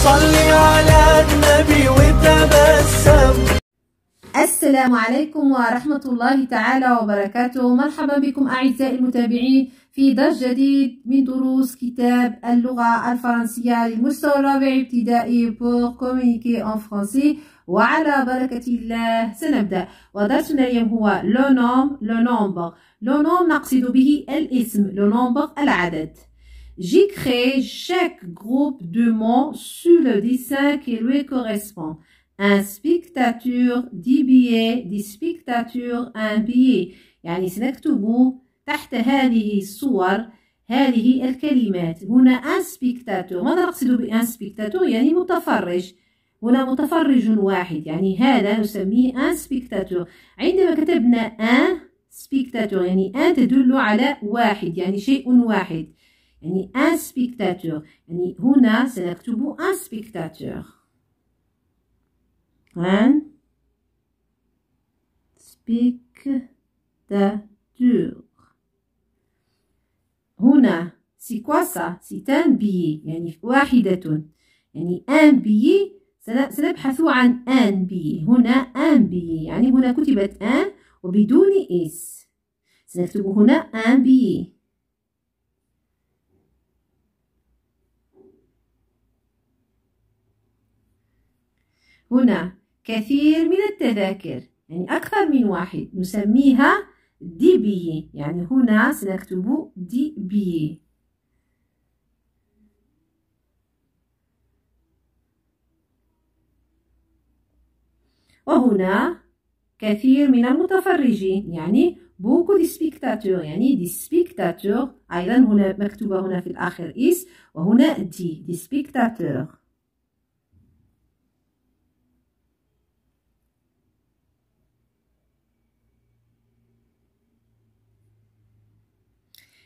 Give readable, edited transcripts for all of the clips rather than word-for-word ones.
صلي على النبي وتبسم. السلام عليكم ورحمة الله تعالى وبركاته. مرحبا بكم أعزائي المتابعين في درس جديد من دروس كتاب اللغة الفرنسية للمستوى الرابع ابتدائي pour communiquer en français. وعلى بركة الله سنبدأ. ودرسنا اليوم هو le nombre. le nombre نقصد به الاسم. le nombre العدد. J'écris chaque groupe de mots sur le dessin qui lui correspond. Un spectateur 10 billets, des spectateurs un billet. يعني سنكتب تحت هذه الصور هذه الكلمات. هنا un spectateur. ماذا نقصد ب un spectateur؟ يعني متفرج. هنا متفرج واحد، يعني هذا نسميه un spectateur. عندما كتبنا un spectateur يعني un تدل على واحد، يعني شيء واحد، يعني un spectateur. يعني هنا سنكتب un spectateur. un spectateur. هنا c'est quoi ça؟ c'est un billet، يعني واحدة، يعني un billet. سنبحث عن un billet. هنا un billet، يعني هنا كتبت un وبدون اس، سنكتب هنا un billet. هنا كثير من التذاكر، يعني أكثر من واحد، نسميها دي بيي، يعني هنا سنكتب دي بيي. وهنا كثير من المتفرجين، يعني beaucoup de spectateurs، يعني دي spectateurs. أيضا هنا مكتوبة هنا في الآخر إس، وهنا دي spectateurs.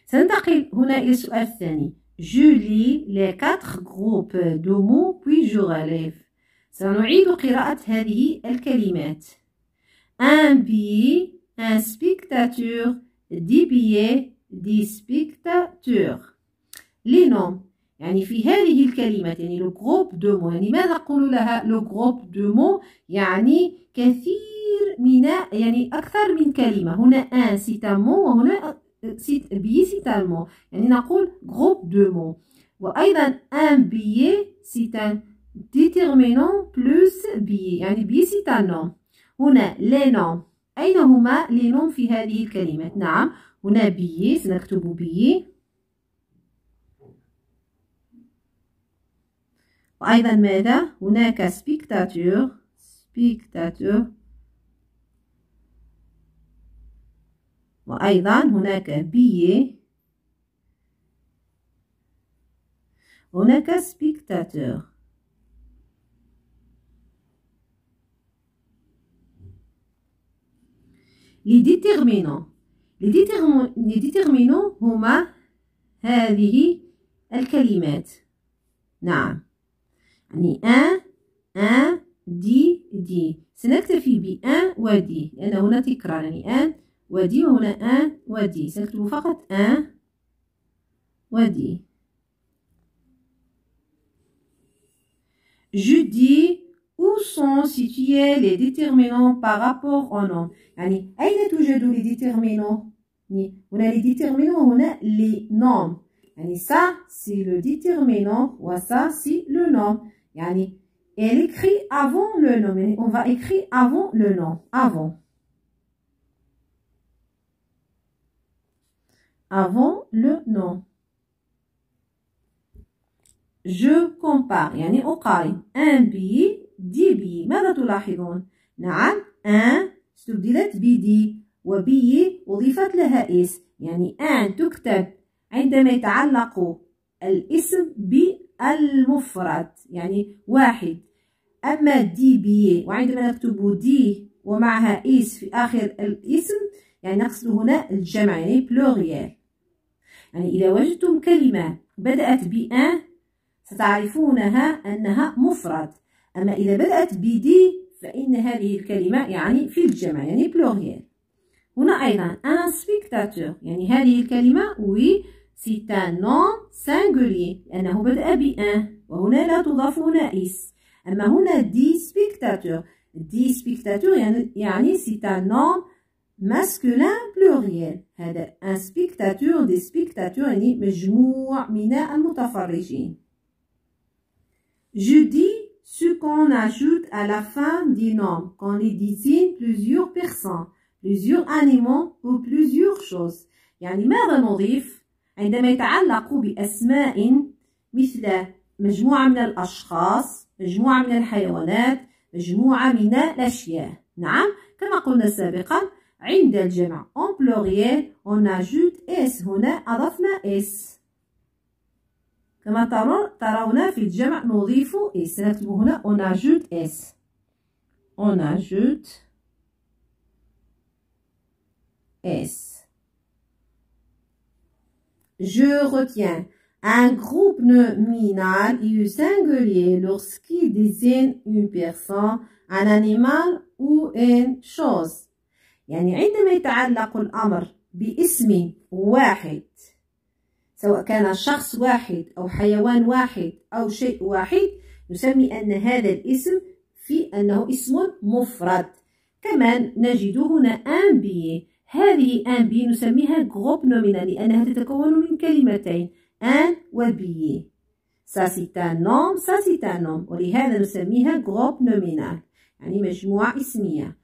سننتقل هنا إلى السؤال الثاني. Je lis les 4 groupes de mots puis je relève. سنعيد قراءة هذه الكلمات. Un billet, un spectateur, 10 billets, des spectateurs. Les noms، يعني في هذه الكلمات، يعني le groupe de mots، يعني ماذا نقول لها le groupe de mots؟ يعني كثير من، يعني أكثر من كلمة. هنا un c'est un mot، وهنا billet c'est un mot، يعني نقول groupe de mots. وأيضا un billet c'est un déterminant plus billet، يعني billet c'est un nom. هنا les noms، أين هما les noms في هذه الكلمات؟ نعم هنا billet، سنكتب billet. وأيضا ماذا؟ هناك spectateur. وأيضا هناك billet. هناك spectateur. les déterminants هما هذه الكلمات. نعم، يعني un دي. سنكتفي ب un ودي، لأن هنا تكرار، يعني un ودي، وهنا un ودي، سنكتب فقط un ودي. Je dis où sont situés les déterminants par rapport au nom. يعني أين توجد les déterminants؟ هنا les déterminants وهنا les noms. يعني ça c'est le déterminant و ça c'est le nom. يعني elle écrit avant le nom، يعني on va écrire avant le nom. avant le nom. Je compare، يعني أقارن. un billet 10 billets. ماذا تلاحظون؟ نعم un استبدلت بدي، وبي أضيفت لها اس، يعني un تكتب عندما يتعلق الاسم بالمفرد، يعني واحد. أما دي بيي وعندما نكتب دي ومعها اس في آخر الاسم، يعني نقصد هنا الجمع، يعني بلوريال. يعني إذا وجدتم كلمة بدأت بأن ستعرفونها أنها مفرد، أما إذا بدأت بدي فإن هذه الكلمة يعني في الجمع، يعني بلوريال. هنا أيضا un spectateur، يعني هذه الكلمة oui c'est un nom singulier لأنه بدأ بأن، وهنا لا تضاف هنا إس. أما هنا دي سبيكتاتور. دي سبيكتاتور يعني c'est un nom masculin pluriel. هذا un spectateur des spectateurs يعني مجموع من المتفرجين. Je dis ce qu'on ajoute à la fin du nom quand il désigne plusieurs personnes, plusieurs animaux ou plusieurs choses. يعني ماذا نضيف عندما يتعلق بأسماء مثل مجموعة من الأشخاص، مجموعة من الحيوانات، مجموعة من الأشياء. نعم، كما قلنا سابقا عند الجمع en pluriel on ajoute s. هنا أضفنا s. كما ترون في الجمع نضيف s. نكتب هنا on ajoute s. On ajoute s. Je retiens un groupe nominal et singulier lorsqu'il désigne une personne, un animal ou une chose. يعني عندما يتعلق الأمر باسم واحد، سواء كان شخص واحد أو حيوان واحد أو شيء واحد، نسمي أن هذا الاسم في أنه اسم مفرد. كمان نجد هنا ان بي. هذه ان بي نسميها جروب نومينال لأنها تتكون من كلمتين ان وبي. ça c'est un nom، ça c'est un nom، ولهذا نسميها جروب نومينال يعني مجموعة اسمية.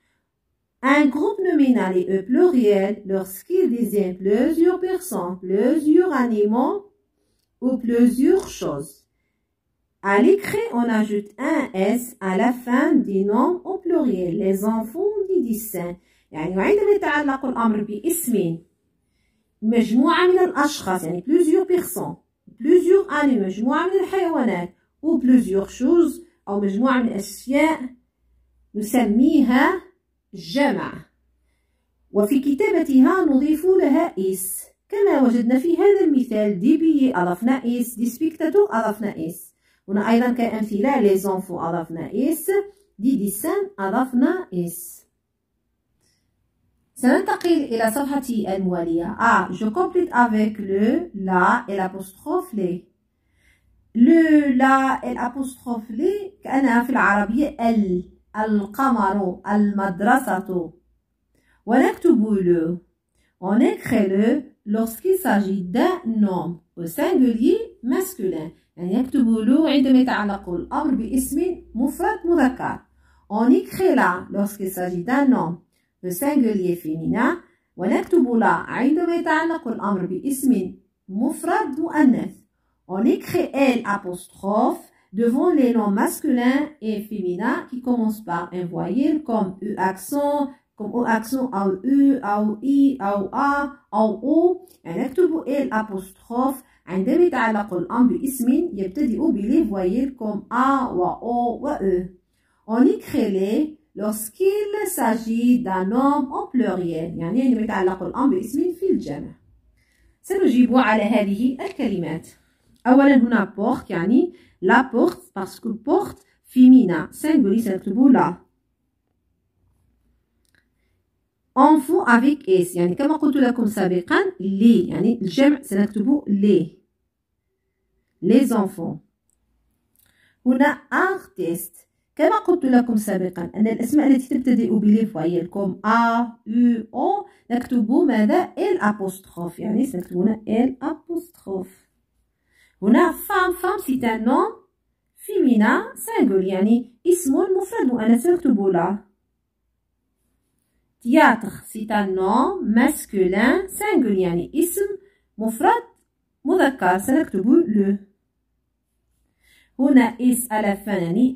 Un groupe nominal est au pluriel lorsqu'il désigne plusieurs personnes, plusieurs animaux ou plusieurs choses. À l'écrit, on ajoute un S à la fin du nom au pluriel. Les enfants du dessin. يعني عندما يتعلق الأمر باسم مجموعة من الأشخاص يعني plusieurs personnes, plusieurs animaux مجموعة من الحيوانات ou plusieurs choses أو مجموعة من الأشياء نسميها جمع. وفي كتابتها نضيف لها اس كما وجدنا في هذا المثال. دي بي أضفنا اس، دي سبيكتاتور أضفنا اس. هنا أيضا كأمثلة لي زونفو أضفنا اس، دي ديسان أضفنا اس. سننتقل إلى صفحة الموالية. je complète avec le, la et l'apostrophe les. le, la et l'apostrophe les كأنها في العربية القمر، المدرسة. ونكتب le. On écrit le lorsqu'il s'agit d'un nom au singulier masculin. يعني يكتب le عندما يتعلق الأمر باسم مفرد مذكر. On écrit la lorsqu'il s'agit d'un nom au singulier féminin. ونكتب la عندما يتعلق الأمر باسم مفرد مؤنث. On écrit l apostrophe devant les noms masculins et féminins qui commencent par un voyelle comme E accent, comme O accent أو U أو I أو A أو O. يعني نكتب L apostrophe عندما يتعلق الأمر باسم يبتدئ بلي voyelles comme A و O و E. On écrit les lorsqu'il s'agit d'un homme au pluriel. يعني عندما يتعلق الأمر باسم في الجمع. سنجيب على هذه الكلمات. أولا هنا porte يعني la porte parce que porte féminin singulier سنكتبه la. enfant avec s يعني كما قلت لكم سابقا les يعني الجمع سنكتبه les enfants. هنا artiste كما قلت لكم سابقا أن الأسماء التي تبتدئ بلي فويل كوم A U O نكتب ماذا L apostrophe يعني سنكتب هنا L apostrophe. هنا femme c'est un nom féminin singulier يعني اسم مفرد مؤنث سنكتب لا. théâtre c'est un nom masculin singulier يعني اسم مفرد مذكر سنكتب le. هنا اس à la fin يعني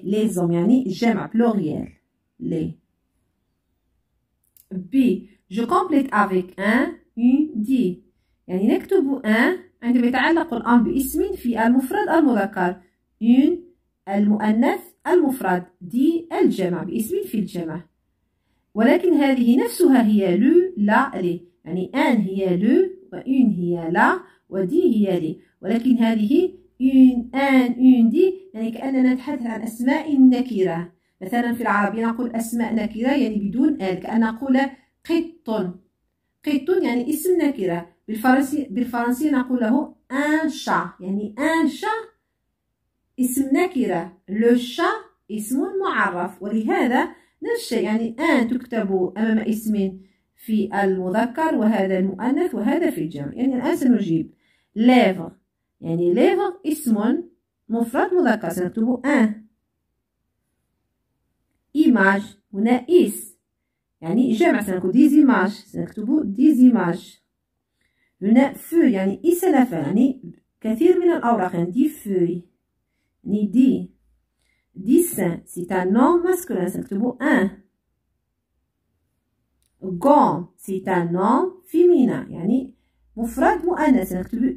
les hommes يعني جمع pluriel les. B je complète avec un une دي يعني نكتب un عندما يتعلق الأمر باسم في المفرد المذكر une المؤنث المفرد دي الجمع باسم في الجمع. ولكن هذه نفسها هي لو لا لي يعني ان هي لو وان هي لا ودي هي لي. ولكن هذه une دي يعني كأننا نتحدث عن أسماء نكرة. مثلا في العربية نقول أسماء نكرة يعني بدون ال كأن نقول قط يعني اسم نكرة. بالفرنسية نقول له un chat يعني un chat اسم نكرة. لو شا اسم معرف، ولهذا نفس الشيء يعني ان تكتب أمام اسم في المذكر وهذا المؤنث وهذا في الجمع. يعني الآن سنجيب ليفر، يعني ليفر اسم مفرد مذكر سنكتب ان. إيماج هنا إس يعني جمع سنكتب ديزيماج سنكتب ديزيماج. هنا فو يعني إسنفة يعني كثير من الأوراق يعني دي فوي يعني دي. ديسان c'est un nom masculin سنكتب un. gomme c'est un nom féminin يعني مفرد مؤنث سنكتب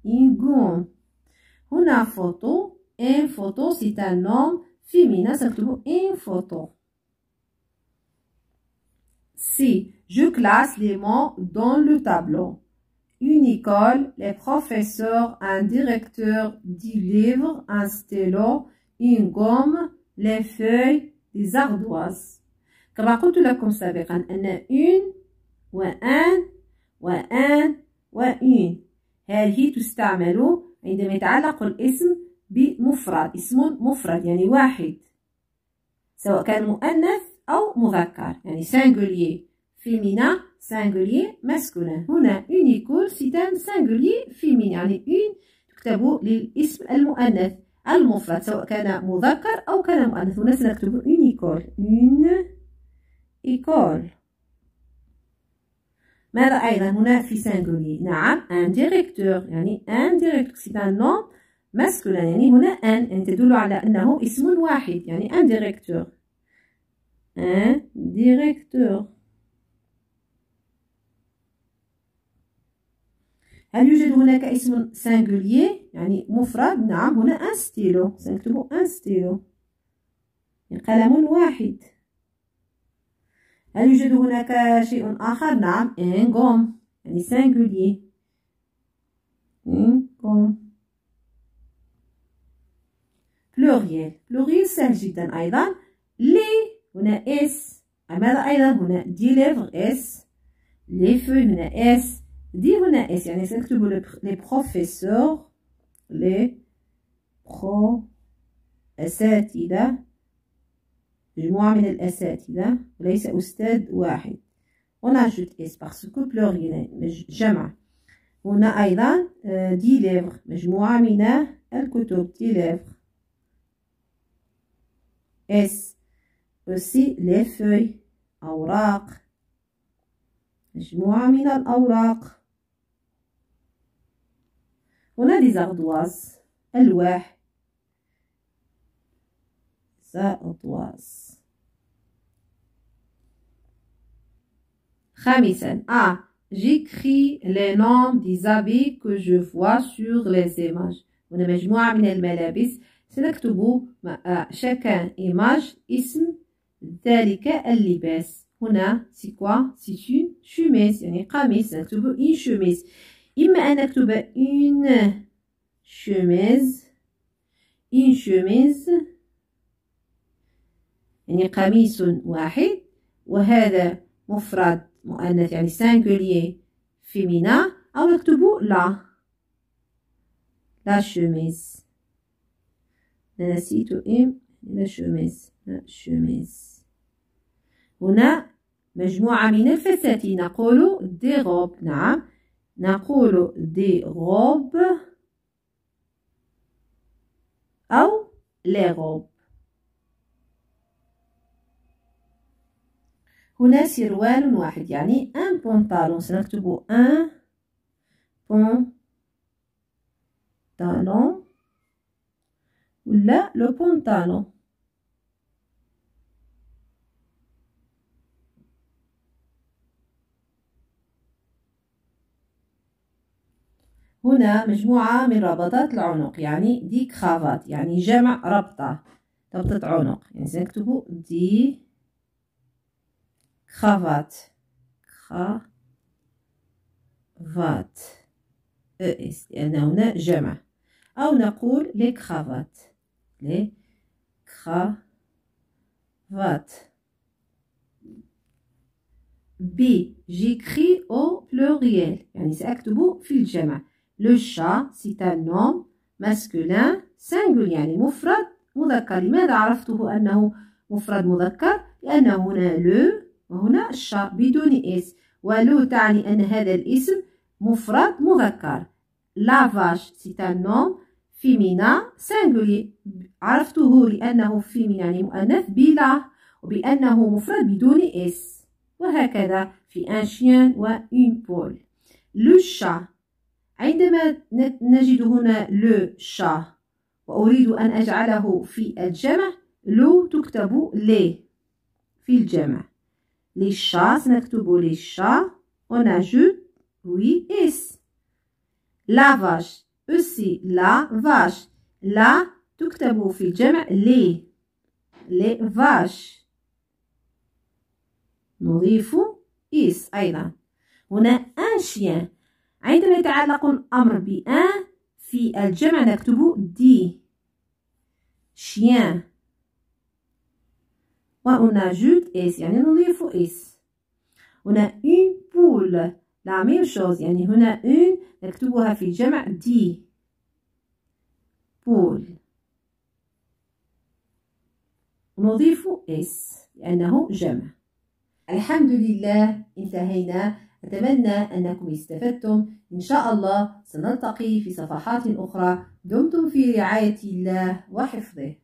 une gomme. هنا photo un photo c'est un nom féminin سنكتب une photo. Si je classe les mots dans le tableau. Une école, les professeurs, un directeur, 10 livres, un stylo, une gomme, les feuilles, des ardoises. كما قلت لكم سابقا أن une وأن وأن وune هذه تستعمل عندما يتعلق الاسم بمفرد، اسم مفرد يعني واحد سواء كان مؤنث أو مذكر، يعني singulier féminin singulier masculin. هنا une école c'est un singulier féminin يعني une تكتب للاسم المؤنث المفرد سواء كان مذكر أو كان مؤنث. هنا سنكتب une école une école. ماذا أيضا هنا في singulier؟ نعم un directeur يعني un directeur c'est un nom masculin يعني هنا un يعني تدل على أنه اسم واحد يعني un directeur un directeur. هل يوجد هناك اسم singulier يعني مفرد؟ نعم هنا un stylo سنكتب un stylo يعني قلم واحد. هل يوجد هناك شيء آخر؟ نعم un gomme يعني singulier un gomme. pluriel pluriel سهل جدا أيضا. لي هنا اس. ماذا أيضا هنا دي ليفر اس. لي فو هنا اس. دي هنا اس يعني سنكتب لي بروفيسور لي برو أساتذة مجموعة من الأساتذة وليس أستاذ واحد. ونجد اس باسكو بلوريال جمع. هنا أيضا دي ليفر مجموعة من الكتب دي ليفر اس. aussi les feuilles أوراق مجموعة من الأوراق. هنا des ardoises ألواح ardoises. خامسا j'écris les noms des habits que je vois sur les images. هنا مجموعة من الملابس سنكتب chacun image اسم ذلك اللباس. هنا c'est quoi؟ c'est une chemise يعني قميص نكتب une chemise. إما أن نكتب une chemise يعني قميص واحد وهذا مفرد مؤنث يعني singulier féminin، أو نكتب la chemise. نسيت la chemise. هنا مجموعة من الفساتين نقول دي غوب. نعم نقول دي غوب أو لي غوب. هنا سروال واحد يعني ان بونطالون سنكتب ان بونطالون ولا لو بونطالون. هنا مجموعة من ربطات العنق يعني دي كرافات يعني جمع ربطة عنق يعني سنكتب دي كرافات اس لأن هنا جمع. أو نقول لي كرافات بي j'écris au pluriel يعني سأكتب في الجمع. Le chat c'est un nom masculin singulier يعني مفرد مذكر. لماذا عرفته أنه مفرد مذكر؟ لأن هنا لو وهنا الشا بدون اس، ولو تعني أن هذا الاسم مفرد مذكر. لا vache c'est un nom féminin singulier. عرفته لأنه féminin يعني مؤنث بلا، وبأنه مفرد بدون اس، وهكذا في un chien و une poule. le chat عندما نجد هنا le chat وأريد أن أجعله في الجمع لو تكتب لي في الجمع. les chats سنكتب les chats on ajoute oui s. la vache aussi la vache لا تكتب في الجمع les vaches نضيف اس أيضا. هنا un chien عندما يتعلق الأمر بأن في الجمع نكتب دي chien ونجد اس يعني نضيف اس. هنا une poule la même chose يعني هنا une نكتبها في الجمع دي poule نضيف اس لأنه جمع. الحمد لله انتهينا. أتمنى أنكم استفدتم. إن شاء الله سنلتقي في صفحات أخرى. دمتم في رعاية الله وحفظه.